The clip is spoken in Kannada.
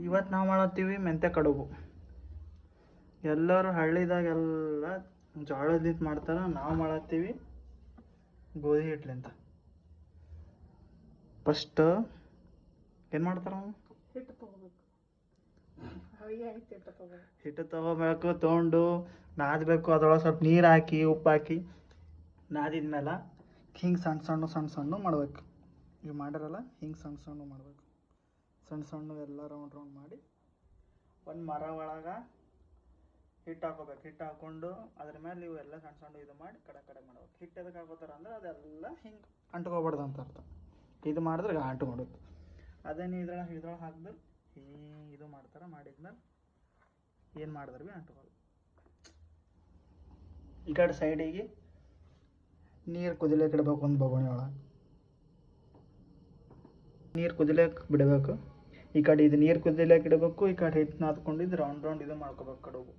ಇವತ್ತು ನಾವು ಮಾಡತ್ತೀವಿ ಮೆಂತ್ಯ ಕಡುಬು. ಎಲ್ಲರೂ ಹಳ್ಳಿದಾಗೆಲ್ಲ ಜೋಳದಿಂದ ಮಾಡ್ತಾರೆ, ನಾವು ಮಾಡತ್ತೀವಿ ಗೋಧಿ ಹಿಟ್ಲಿಂದ. ಫಸ್ಟ್ ಏನು ಮಾಡ್ತಾರ ನಾವು ಹಿಟ್ಟು ತೊಗೋಬೇಕು, ತೊಗೊಂಡು ನಾದಬೇಕು. ಅದ್ರೊಳಗೆ ಸ್ವಲ್ಪ ನೀರು ಹಾಕಿ ಉಪ್ಪು ಹಾಕಿ ನಾದಿದ್ಮೇಲೆ ಹಿಂಗೆ ಸಣ್ಣ ಸಣ್ಣ ಮಾಡ್ಬೇಕು. ಇವು ಮಾಡಿರಲ್ಲ ಹಿಂಗೆ ಸಣ್ಣ ಮಾಡ್ಬೇಕು. ಸಣ್ಣ ಎಲ್ಲ ರೌಂಡ್ ಮಾಡಿ ಒಂದು ಮರ ಒಳಗೆ ಹಿಟ್ಟು ಹಾಕೋಬೇಕು. ಹಿಟ್ಟು ಹಾಕ್ಕೊಂಡು ಅದ್ರ ಮೇಲೆ ಇವು ಎಲ್ಲ ಸಣ್ಣ ಇದು ಮಾಡಿ ಕಡೆ ಮಾಡ್ಬೇಕು. ಹಿಟ್ಟು ಎದಕ್ಕೆ ಹಾಕೋತಾರೆ ಅಂದ್ರೆ ಅದೆಲ್ಲ ಹಿಂಗೆ ಅಂಟ್ಕೋಬಾರ್ದು ಅಂತ ಅರ್ಥ. ಇದು ಮಾಡಿದ್ರೆ ಅಂಟ್ಕೊಡುತ್ತೆ. ಅದೇನು ಇದ್ರೊಳಗೆ ಹಾಕಿದ್ರೆ ಹಿಂಗೆ ಇದು ಮಾಡ್ತಾರೆ. ಮಾಡಿದ್ಮೇಲೆ ಏನು ಮಾಡಿದ್ರೆ ಭೀ ಅಂಟ್ಕೊಳ್ಳಿ. ಈ ಕಡೆ ಸೈಡಿಗೆ ನೀರು ಕುದಿಲಿಕ್ಕೆ ಇಡಬೇಕು. ಒಂದು ಬೊಗಣಿ ಒಳಗೆ ನೀರು ಕುದಿಲಿಕ್ಕೆ ಬಿಡಬೇಕು. ಈ ಕಡೆ ಇದು ನೀರು ಕುದಿಲಿಕ್ಕೆ ಇಡಬೇಕು, ಈ ಕಡೆ ಹಿಟ್ಟು ನಾದ್ಕೊಂಡು ಇದು ರೌಂಡ್ ಇದು ಮಾಡ್ಕೋಬೇಕು ಕಡುಬು.